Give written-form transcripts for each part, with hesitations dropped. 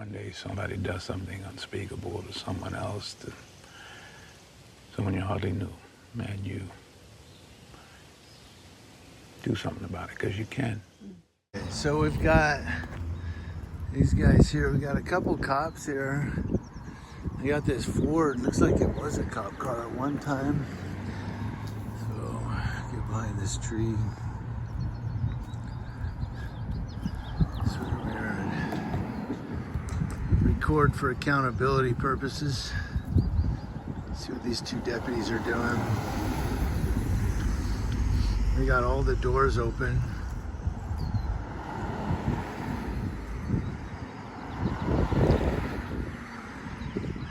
one day somebody does something unspeakable to someone else, to someone you hardly knew, man, you do something about it, because you can. So we've got these guys here. We got a couple cops here. I got this Ford. Looks like it was a cop car at one time. So get behind this tree. So we're gonna record for accountability purposes. See what these two deputies are doing. We got all the doors open.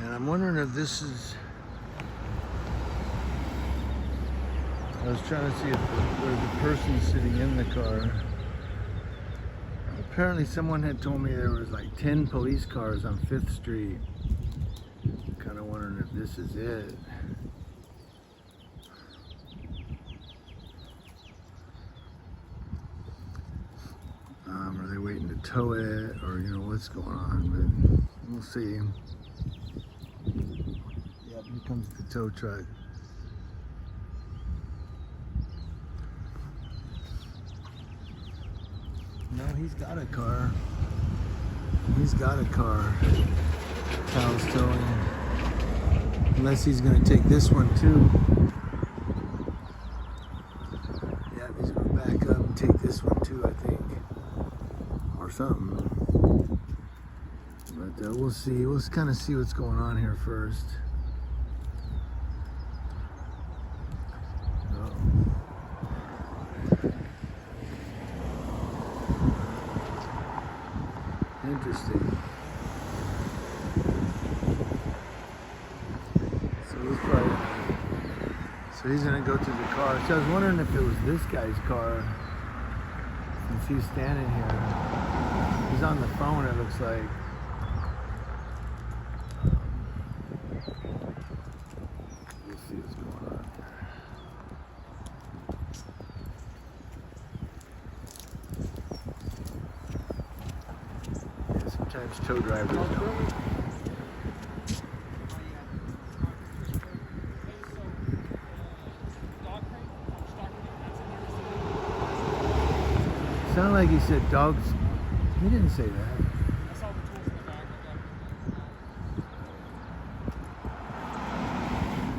I'm wondering if this is, I was trying to see if there's a person sitting in the car. Apparently someone had told me there was like 10 police cars on 5th Street. I'm kind of wondering if this is it. Are they waiting to tow it, or you know what's going on, but we'll see. Yep, here comes the tow truck. No, he's got a car. He's got a car. Cal's towing. Unless he's gonna take this one too. Yeah, he's gonna back up and take this one too, I think. Or something. But we'll see. We'll kind of see what's going on here first. Interesting. So he's gonna go to the car. So I was wondering if it was this guy's car, since he's standing here. He's on the phone, it looks like. We'll see what's going on. Yeah, sometimes tow drivers don't. Sounded like he said dogs. He didn't say that. I saw the tools in the back.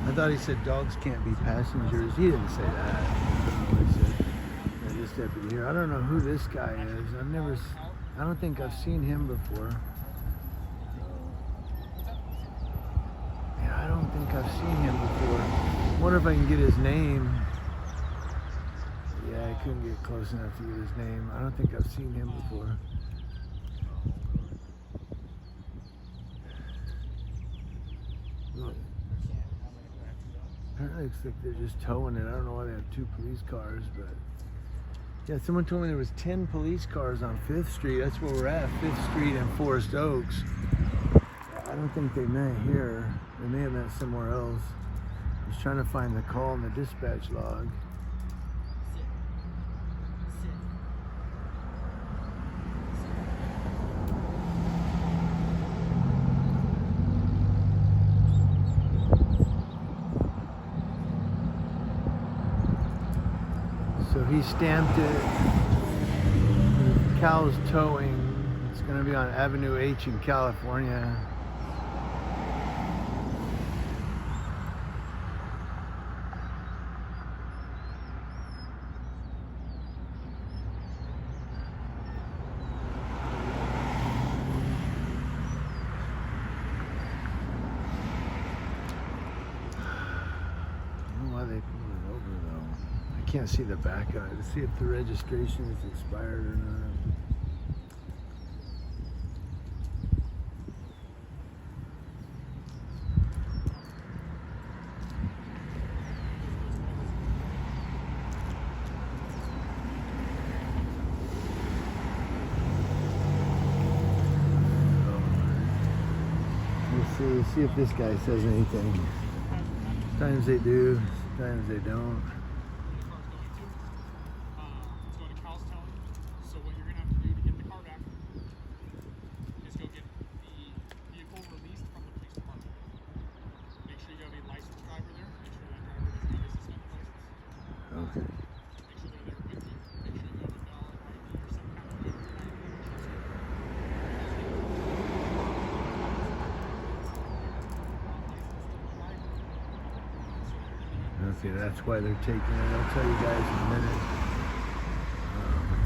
I thought he said dogs can't be passengers. He didn't say that. I don't know what he said. Yeah, this deputy here. I don't know who this guy is. I don't think I've seen him before. Yeah, I don't think I've seen him before. Wonder if I can get his name. Yeah, I couldn't get close enough to get his name. I don't think I've seen him before. Apparently looks like they're just towing it. I don't know why they have 2 police cars, but yeah, someone told me there was 10 police cars on 5th Street. That's where we're at, 5th Street and Forest Oaks. I don't think they met here. They may have met somewhere else. I was trying to find the call in the dispatch log. So he stamped it. Cal's towing. It's going to be on Avenue H in California. I don't know why they pulled it over though. I can't see the back of it to see if the registration is expired or not. Let's see if this guy says anything. Sometimes they do, sometimes they don't. It's going to Cal's towing. So what you're going to have to do to get the car back is go get the See, that's why they're taking it. I'll tell you guys in a minute.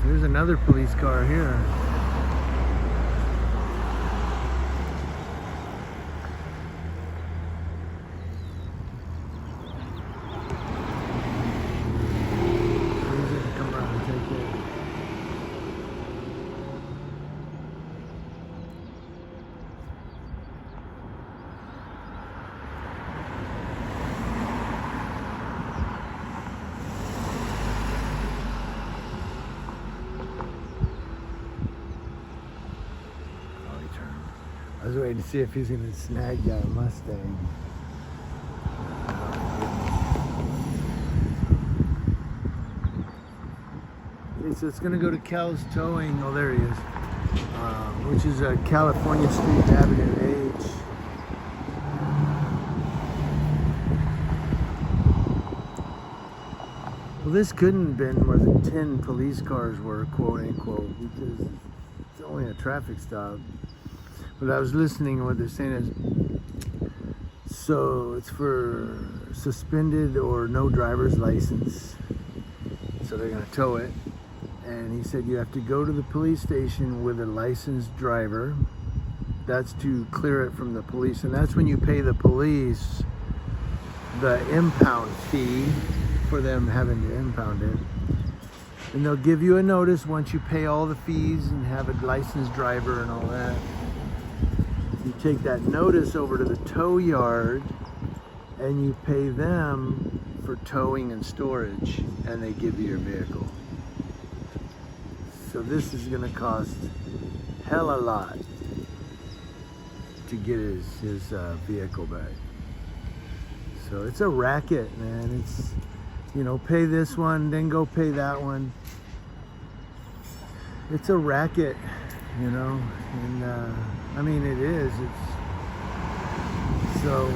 There's another police car here. He's gonna come around and take it. I was waiting to see if he's gonna snag that Mustang. Okay, so it's gonna go to Cal's Towing. Oh, there he is. Which is California Street Avenue H. Well, this couldn't have been where the 10 police cars were, quote unquote, because it's only a traffic stop. But I was listening, and what they're saying is, so it's for suspended or no driver's license. So they're gonna tow it. And he said you have to go to the police station with a licensed driver. That's to clear it from the police. And that's when you pay the police the impound fee for them having to impound it. And they'll give you a notice once you pay all the fees and have a licensed driver and all that. You take that notice over to the tow yard and you pay them for towing and storage, and they give you your vehicle. So this is gonna cost hella lot to get his vehicle back. So it's a racket, man. It's, you know, pay this one, then go pay that one. It's a racket, you know, and I mean, it is. It's so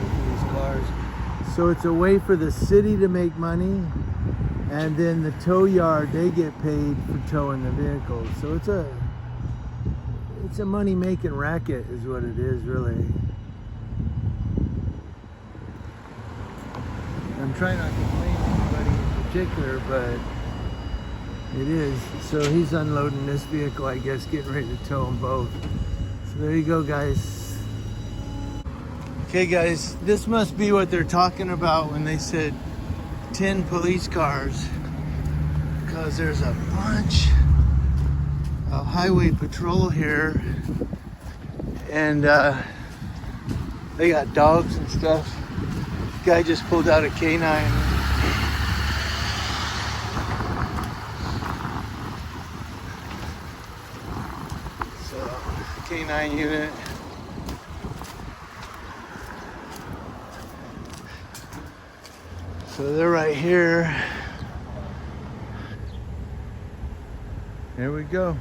these cars. So it's a way for the city to make money, and then the tow yard, they get paid for towing the vehicles. So it's a money making racket, is what it is, really. I'm trying not to blame anybody in particular, but it is. So he's unloading this vehicle, I guess, getting ready to tow them both. So there you go, guys. Okay, guys, this must be what they're talking about when they said 10 police cars, because there's a bunch of highway patrol here, and they got dogs and stuff. Guy just pulled out a canine. Canine unit. So they're right here. There we go.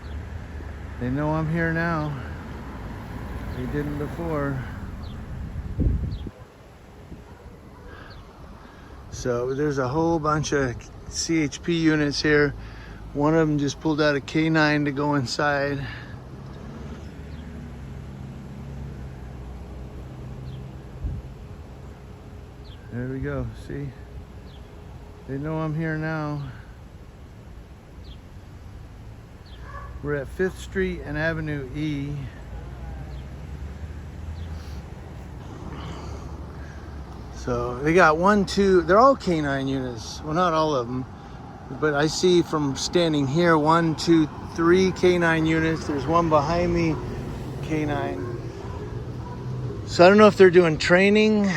They know I'm here now. They didn't before. So there's a whole bunch of CHP units here. One of them just pulled out a canine to go inside. There we go, see? They know I'm here now. We're at 5th Street and Avenue E. So they got 1, 2, they're all canine units. Well, not all of them, but I see from standing here, 1, 2, 3 canine units. There's one behind me, canine. So I don't know if they're doing training,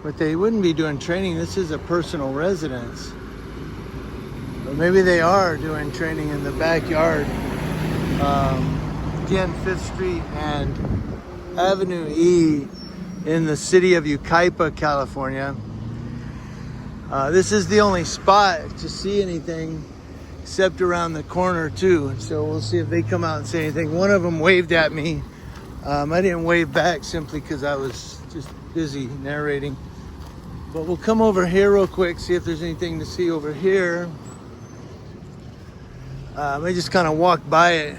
but they wouldn't be doing training. This is a personal residence. But maybe they are doing training in the backyard. Again, 5th Street and Avenue E in the city of Yucaipa, California. This is the only spot to see anything except around the corner too. So we'll see if they come out and say anything. One of them waved at me. I didn't wave back simply because I was just busy narrating. But we'll come over here real quick, see if there's anything to see over here. I just kind of walk by it.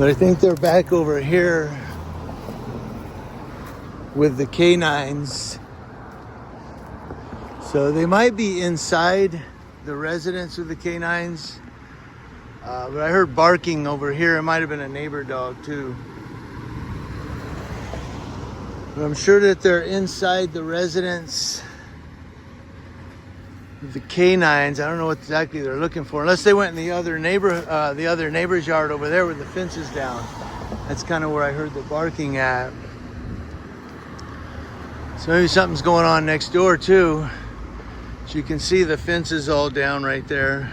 But I think they're back over here with the canines. So they might be inside the residence with the canines. But I heard barking over here. It might have been a neighbor dog too. But I'm sure that they're inside the residence with the canines. I don't know what exactly they're looking for, unless they went in the other neighbor's yard over there where the fence is down. That's kind of where I heard the barking at. So maybe something's going on next door too. So you can see the fence is all down right there.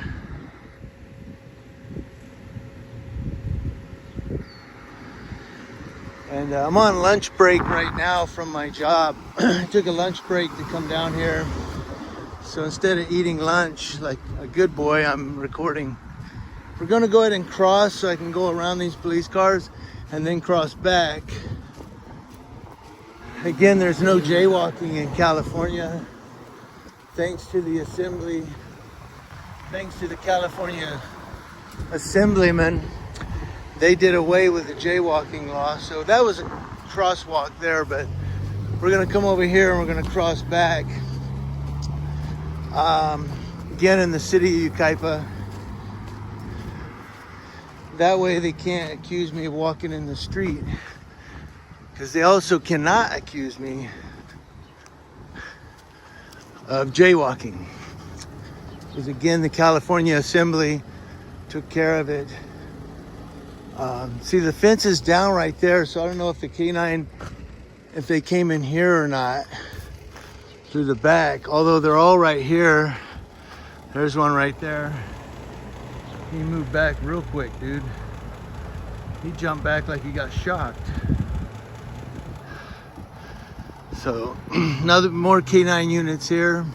And I'm on lunch break right now from my job. I took a lunch break to come down here. So instead of eating lunch like a good boy, I'm recording. We're gonna go ahead and cross so I can go around these police cars and then cross back. Again, there's no jaywalking in California. Thanks to the assembly, thanks to the California assemblyman, they did away with the jaywalking law. So that was a crosswalk there, but we're gonna come over here and we're gonna cross back. Again, in the city of Yucaipa. That way they can't accuse me of walking in the street, because they also cannot accuse me of jaywalking. Because again, the California Assembly took care of it. See, the fence is down right there, so I don't know if the canine, if they came in here or not through the back, although they're all right here. There's one right there. He moved back real quick, dude. He jumped back like he got shocked. So more canine units here.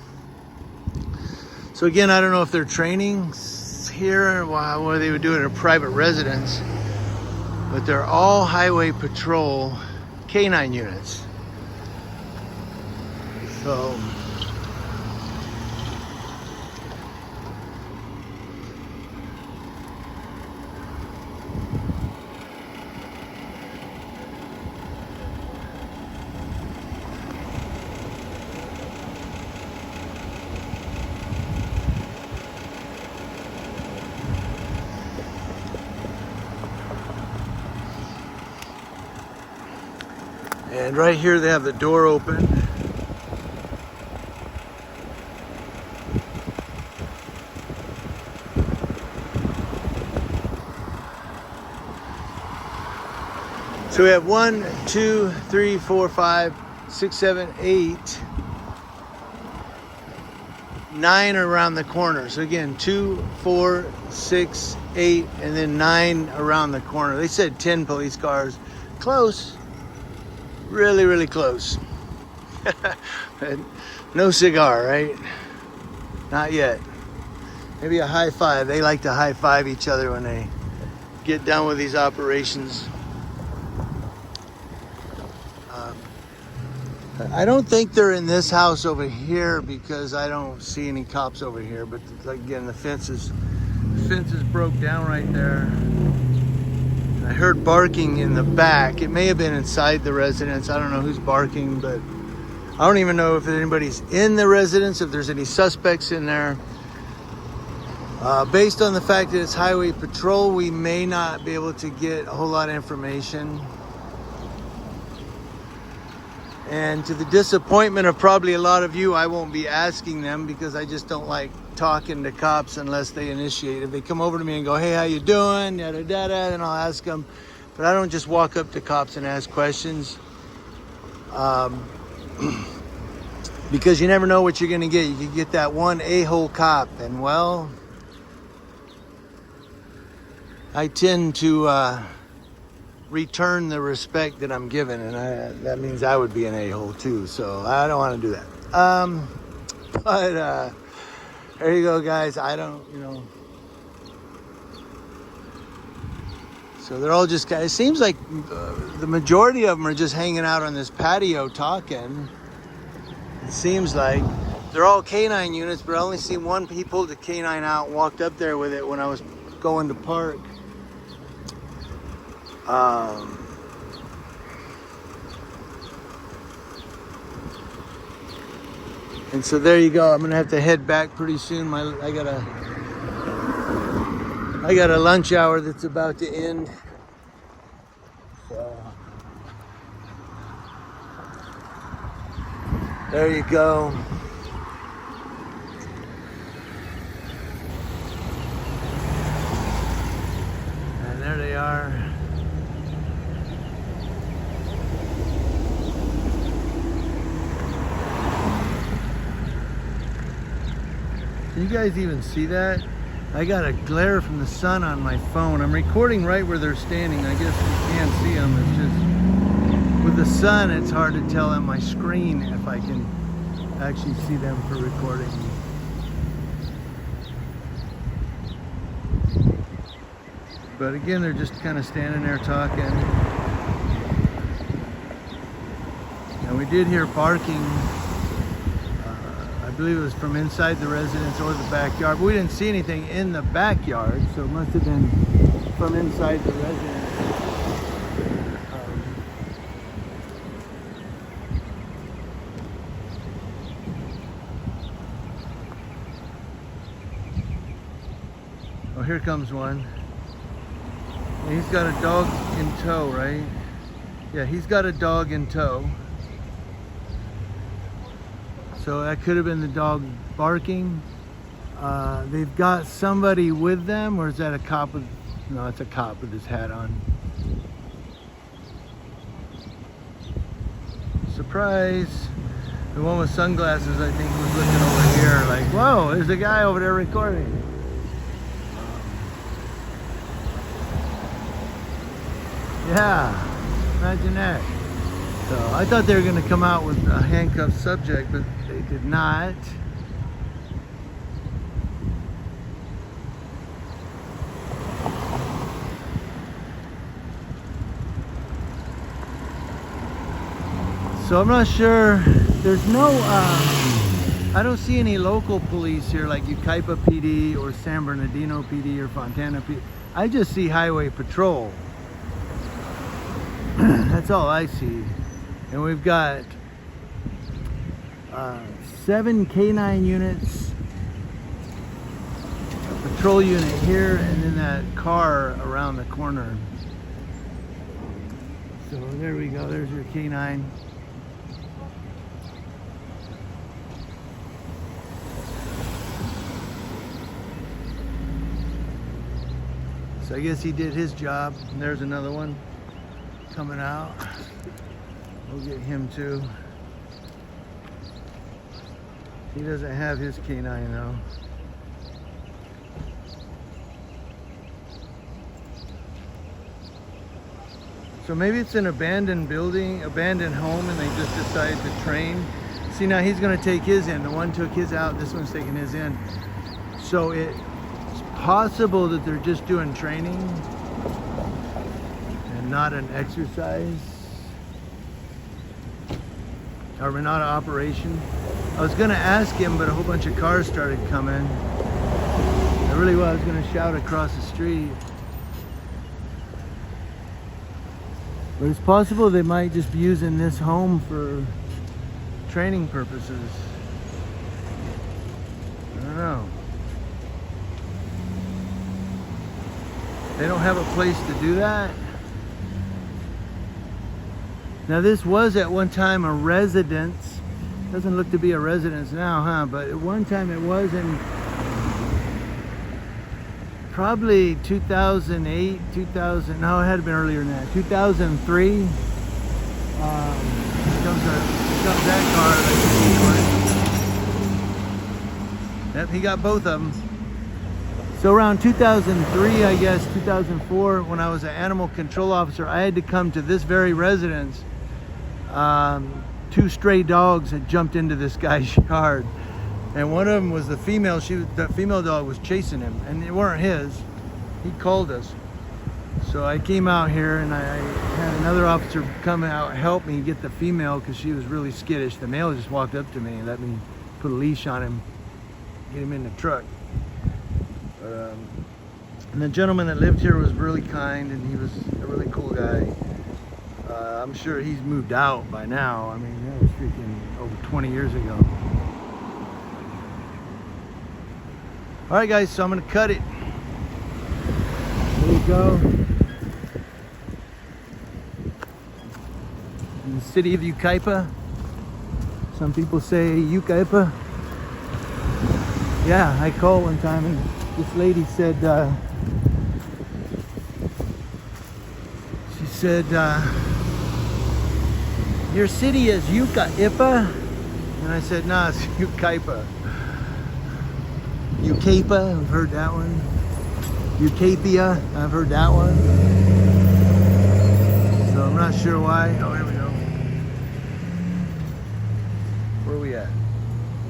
So again, I don't know if they're training here or they would do it in a private residence, but they're all highway patrol canine units. So and right here they have the door open. So we have 1, 2, 3, 4, 5, 6, 7, 8, 9 around the corner. So again, 2, 4, 6, 8, and then 9 around the corner. They said 10 police cars. Close. Really, really close. No cigar, right? Not yet. Maybe a high five. They like to high five each other when they get done with these operations. I don't think they're in this house over here because I don't see any cops over here. But again, the fence is broke down right there. I heard barking in the back. It may have been inside the residence. I don't know who's barking, but I don't even know if anybody's in the residence, if there's any suspects in there. Based on the fact that it's highway patrol, we may not be able to get a whole lot of information. And to the disappointment of probably a lot of you, I won't be asking them because I just don't like talking to cops unless they initiate. If they come over to me and go, hey, how you doing? Yada, yada, then I'll ask them. But I don't just walk up to cops and ask questions. Because you never know what you're going to get. You can get that one a-hole cop. And well, I tend to return the respect that I'm given, and that means I would be an a-hole too, so I don't want to do that. But there you go, guys. I don't, so they're all just guys. It seems like the majority of them are just hanging out on this patio talking. It seems like they're all canine units, but I only seen one. He pulled the canine out and walked up there with it when I was going to park. And so there you go. I'm gonna have to head back pretty soon. I got a lunch hour that's about to end. So there you go. And there they are. Can you guys even see that? I got a glare from the sun on my phone. I'm recording right where they're standing. I guess you can't see them. It's just, with the sun, it's hard to tell on my screen if I can actually see them for recording. But again, they're just kind of standing there talking. And we did hear barking. I believe it was from inside the residence or the backyard. But we didn't see anything in the backyard, so it must have been from inside the residence. Oh, here comes one. He's got a dog in tow, right? Yeah, he's got a dog in tow. So that could have been the dog barking. They've got somebody with them, or is that a cop with, no, it's a cop with his hat on. Surprise! The one with sunglasses, I think, was looking over here like, whoa, there's a guy over there recording. Yeah, imagine that. So I thought they were going to come out with a handcuffed subject, but they did not. So I'm not sure. There's no, I don't see any local police here like Yucaipa PD or San Bernardino PD or Fontana PD. I just see highway patrol. That's all I see. And we've got 7 K9 units, a patrol unit here, and then that car around the corner. So there we go, there's your K9. So I guess he did his job. And there's another one coming out. We'll get him too. He doesn't have his K9 though. So maybe it's an abandoned building, abandoned home, and they just decided to train. See, now he's gonna take his in. The one took his out, this one's taking his in. So it's possible that they're just doing training and not an exercise. Or not an operation. I was gonna ask him, but a whole bunch of cars started coming. I really was gonna shout across the street. But it's possible they might just be using this home for training purposes. I don't know. They don't have a place to do that. Now this was at one time a residence. Doesn't look to be a residence now, huh? But at one time it was in probably 2008, 2000, no, it had to been earlier than that, 2003. Here comes that car. Yep, he got both of them. So around 2003, I guess, 2004, when I was an animal control officer, I had to come to this very residence. 2 stray dogs had jumped into this guy's yard. And one of them was the female. The female dog was chasing him, and they weren't his. He called us. So I came out here, and I had another officer come out help me get the female because she was really skittish. The male just walked up to me and let me put a leash on him, get him in the truck. But And the gentleman that lived here was really kind, and he was a really cool guy. I'm sure he's moved out by now. I mean, that was freaking over 20 years ago. All right, guys, so I'm gonna cut it. There you go. In the city of Yucaipa. Some people say Yucaipa. Yeah, I called one time and this lady said, she said, your city is Yucaipa? And I said, nah, it's Yucaipa. Yucaipa, I've heard that one. Eucapia, I've heard that one. So I'm not sure why. Oh, here we go. Where are we at?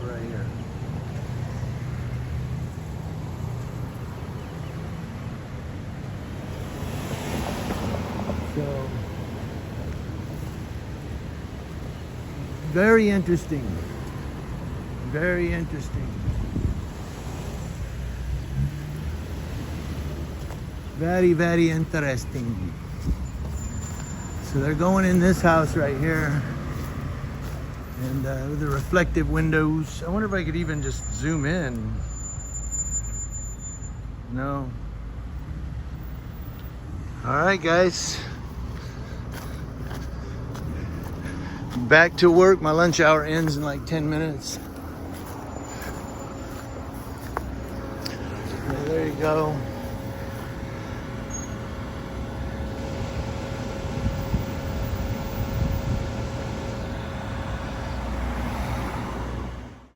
We're right here. So, very interesting. Very interesting. Very, very interesting. So they're going in this house right here. And with the reflective windows. I wonder if I could even just zoom in. No. All right, guys. Back to work. My lunch hour ends in like 10 minutes. Well, there you go.